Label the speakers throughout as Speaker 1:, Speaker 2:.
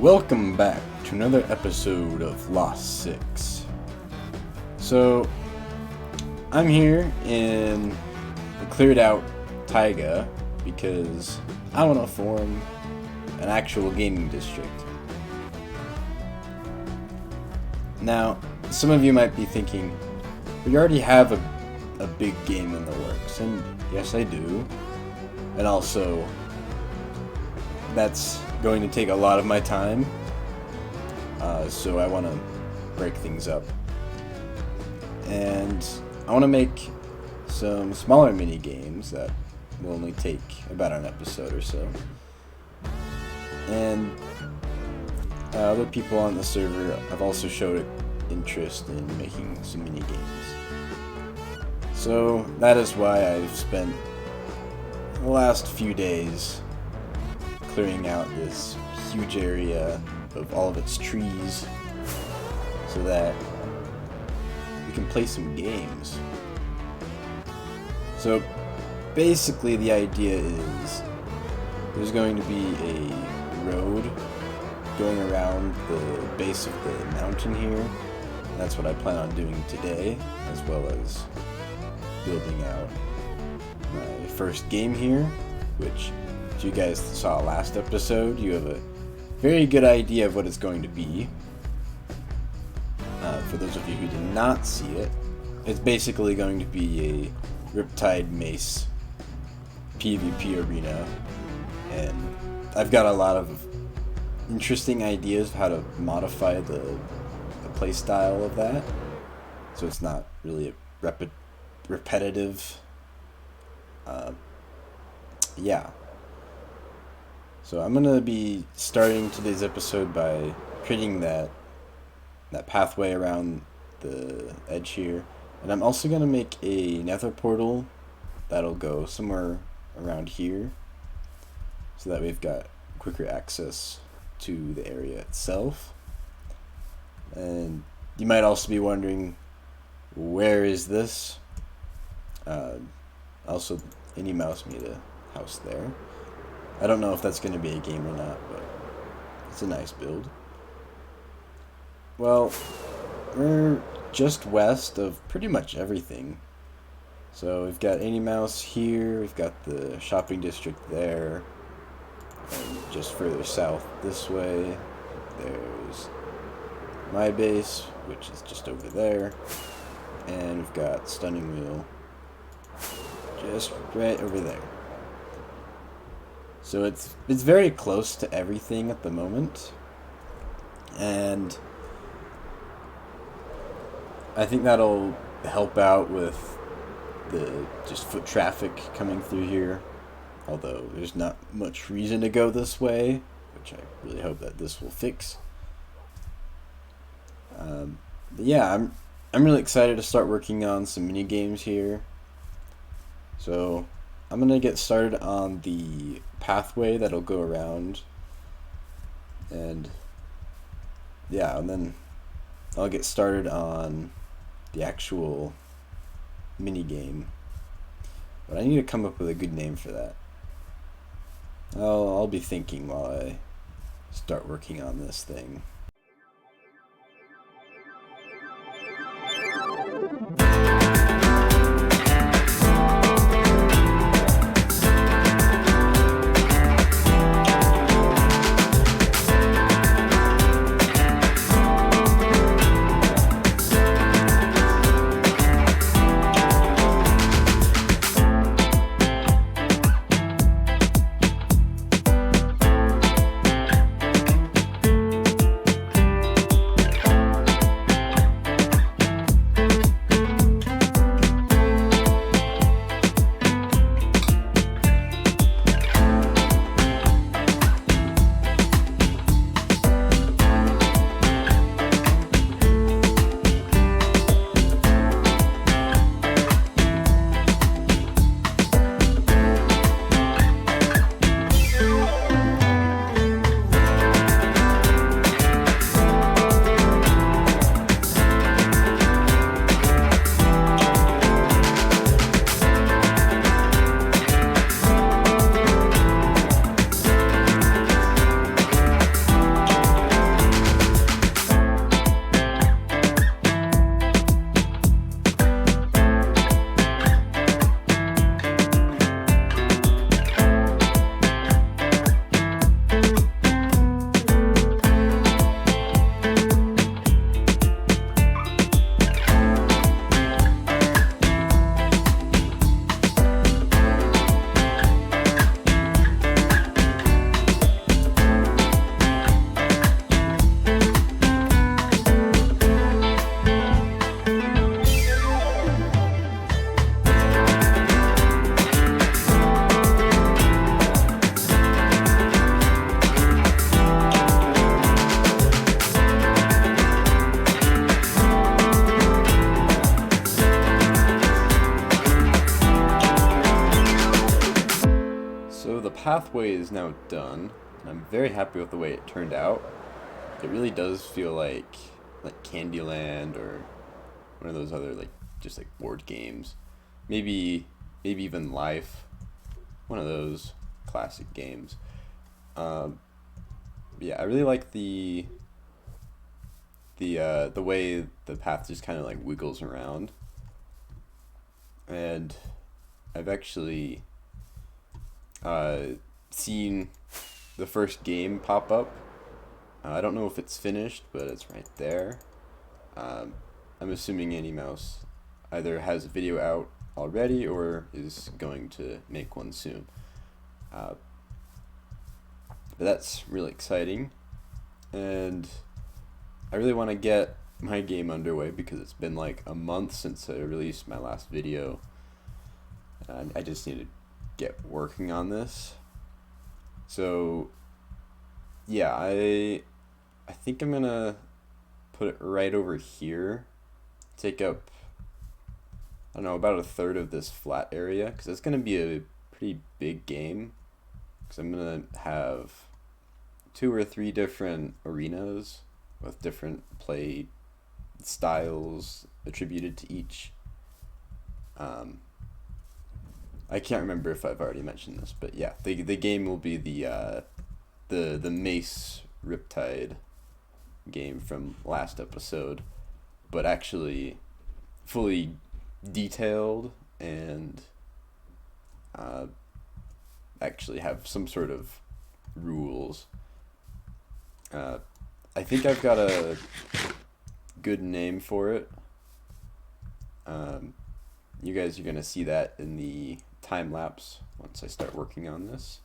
Speaker 1: Welcome back to another episode of Lost 6. So, I'm here in the cleared out taiga because I want to form an actual gaming district. Now, some of you might be thinking, we already have a big game in the works, and yes I do. And also, that's going to take a lot of my time, so I want to break things up. And I want to make some smaller mini games that will only take about an episode or so. And other people on the server have also showed interest in making some mini games. So that is why I've spent the last few days clearing out this huge area of all of its trees so that we can play some games. So basically the idea is there's going to be a road going around the base of the mountain here. That's what I plan on doing today, as well as building out my first game here, which, as you guys saw last episode, you have a very good idea of what it's going to be. For those of you who did not see it, it's basically going to be a Riptide Mace PvP arena, and I've got a lot of interesting ideas of how to modify the playstyle of that, so it's not really a repetitive. Yeah. So I'm gonna be starting today's episode by creating that pathway around the edge here, and I'm also gonna make a nether portal that'll go somewhere around here, so that we've got quicker access to the area itself. And you might also be wondering, where is this? Also, Any Mouse made a house there. I don't know if that's going to be a game or not, but it's a nice build. Well, we're just west of pretty much everything. So we've got Any Mouse here, we've got the shopping district there, and just further south this way, there's my base, which is just over there, and we've got Stunning Wheel just right over there. So it's very close to everything at the moment, and I think that'll help out with the just foot traffic coming through here, although there's not much reason to go this way, which I really hope that this will fix. But yeah, I'm really excited to start working on some mini games here. So I'm gonna get started on the pathway that'll go around, and yeah, and then I'll get started on the actual mini game. But I need to come up with a good name for that. I'll be thinking while I start working on this thing. pathway is now done, and I'm very happy with the way it turned out. It really does feel like Candyland or one of those other like just like board games. Maybe even Life, one of those classic games. Um, yeah, I really like the way the path just kind of like wiggles around, and I've actually uh, seen the first game pop up. I don't know if it's finished, but it's right there. Um, I'm assuming Andy Mouse either has a video out already or is going to make one soon. Uh, but that's really exciting, and I really want to get my game underway because it's been like a month since I released my last video. And I just need to get working on this. So yeah, I think I'm gonna put it right over here. Take up, I don't know, about a third of this flat area because it's gonna be a pretty big game. Because I'm gonna have 2 or 3 different arenas with different play styles attributed to each. Um, I can't remember if I've already mentioned this, but yeah, the game will be the Mace Riptide game from last episode, but actually fully detailed and uh, actually have some sort of rules. I think I've got a good name for it. You guys are gonna see that in the time lapse once I start working on this.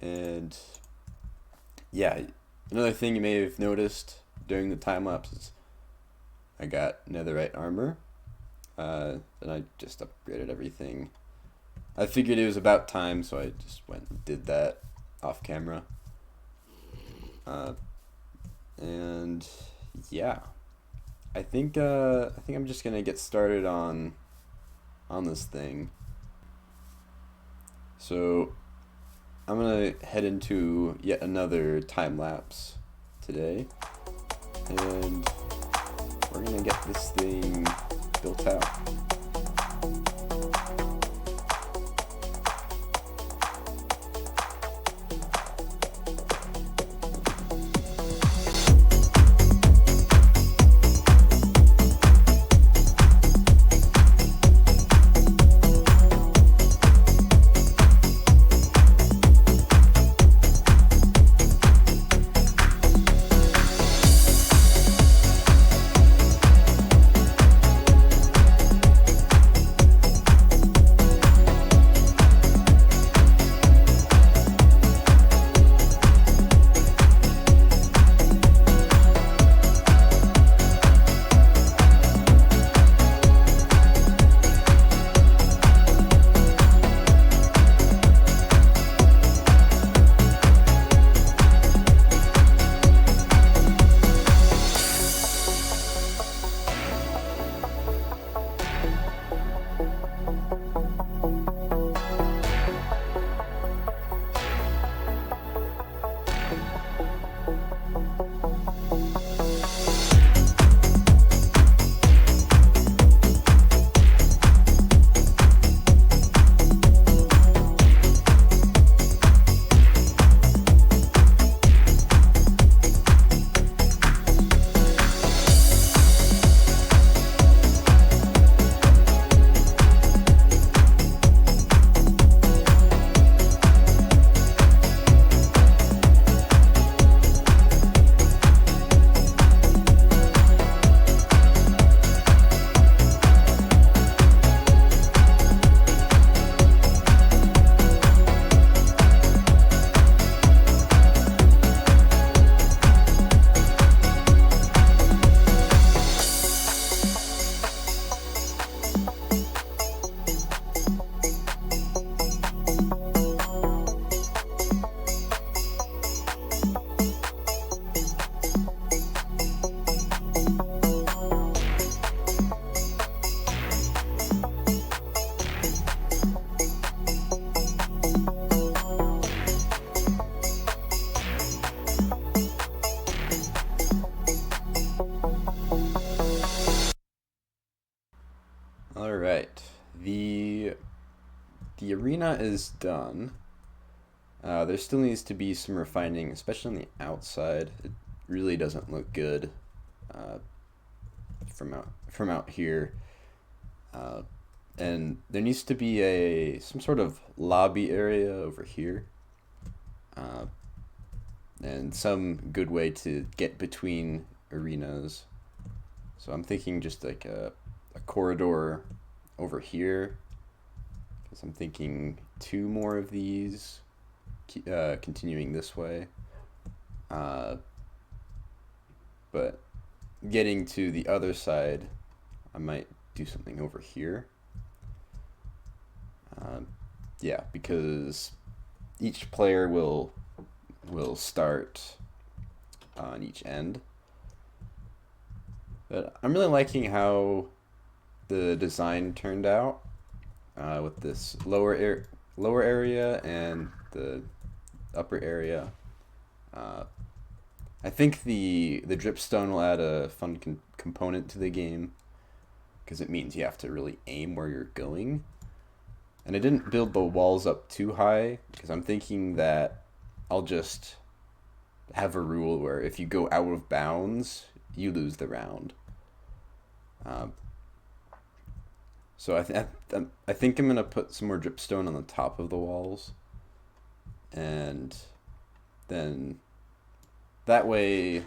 Speaker 1: And yeah, another thing you may have noticed during the time lapse is I got netherite armor. And I just upgraded everything. I figured it was about time, so I just went and did that off camera. And yeah, I think I'm just gonna get started on this thing. So I'm gonna head into yet another time lapse today, and we're gonna get this thing built out. All right. The the arena is done. There still needs to be some refining, especially on the outside. It really doesn't look good uh, from out here. Uh, and there needs to be a some sort of lobby area over here, uh, and some good way to get between arenas. So I'm thinking just like a corridor over here, because I'm thinking two more of these, continuing this way. Uh, but getting to the other side, I might do something over here. Um, yeah, because each player will start on each end. But I'm really liking how the design turned out, with this lower area and the upper area. Uh, I think the dripstone will add a fun component to the game, because it means you have to really aim where you're going. And I didn't build the walls up too high, because I'm thinking that I'll just have a rule where if you go out of bounds, you lose the round. Um, so I think I'm gonna put some more dripstone on the top of the walls, and then that way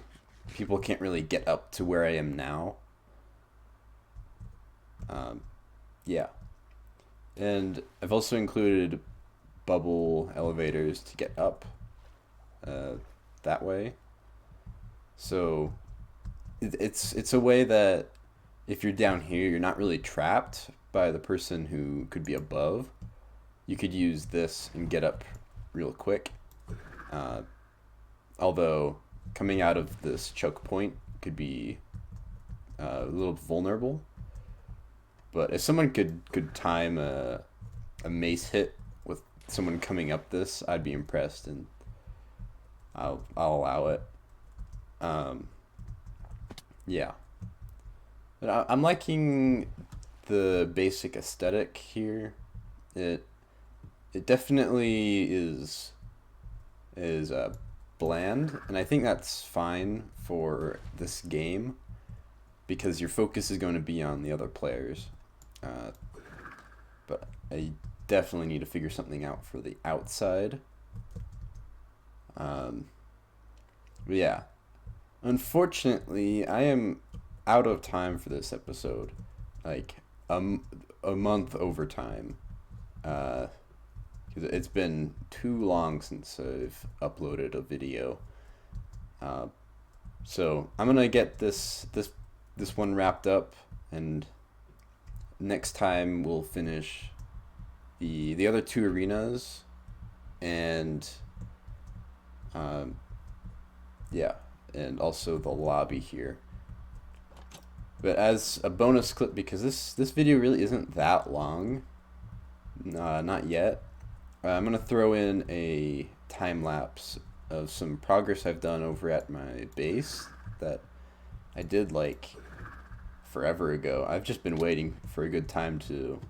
Speaker 1: people can't really get up to where I am now. Um, yeah, and I've also included bubble elevators to get up, uh, that way. So it's a way that if you're down here, you're not really trapped by the person who could be above. You could use this and get up real quick. Uh, Although coming out of this choke point could be a little vulnerable. But if someone could time a mace hit with someone coming up this, I'd be impressed, and I'll allow it. Um, yeah. But I'm liking the basic aesthetic here. It it definitely is bland, and I think that's fine for this game, because your focus is going to be on the other players. Uh, but I definitely need to figure something out for the outside. Um, but yeah, unfortunately, I am out of time for this episode. Like a month overtime. Because it's been too long since I've uploaded a video. Uh, so I'm gonna get this one wrapped up, and next time we'll finish the other two arenas, and um, yeah, and also the lobby here. But as a bonus clip, because this video really isn't that long, not yet, I'm gonna throw in a time lapse of some progress I've done over at my base that I did like forever ago. I've just been waiting for a good time to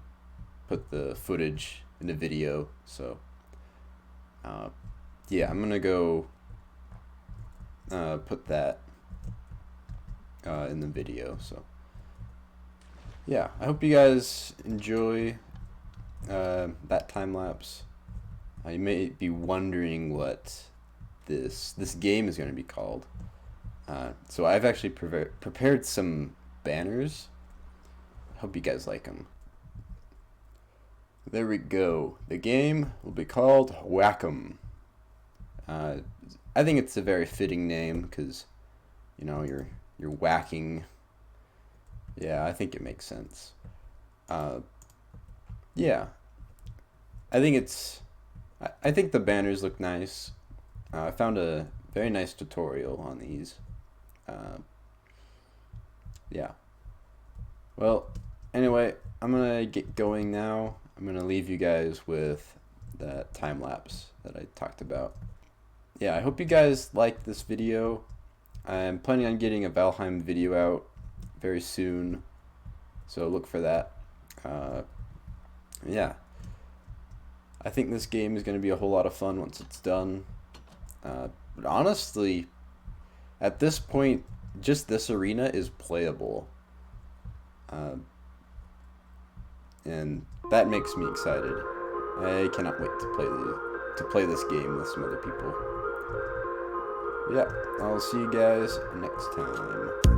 Speaker 1: put the footage in a video. So yeah, I'm gonna go put that in the video. So yeah, I hope you guys enjoy that time lapse. You may be wondering what this game is going to be called. So I've actually prepared some banners. Hope you guys like them. There we go. The game will be called Whack'em. I think it's a very fitting name, because you're whacking. Yeah, I think it makes sense. Yeah, I think I think the banners look nice. I found a very nice tutorial on these. Yeah. Well, anyway, I'm gonna get going now. I'm gonna leave you guys with that time lapse that I talked about. Yeah, I hope you guys liked this video. I'm planning on getting a Valheim video out very soon, so look for that. Uh, yeah, I think this game is going to be a whole lot of fun once it's done. But honestly, at this point, just this arena is playable. Uh, and that makes me excited. I cannot wait to play this game with some other people. Yeah, I'll see you guys next time.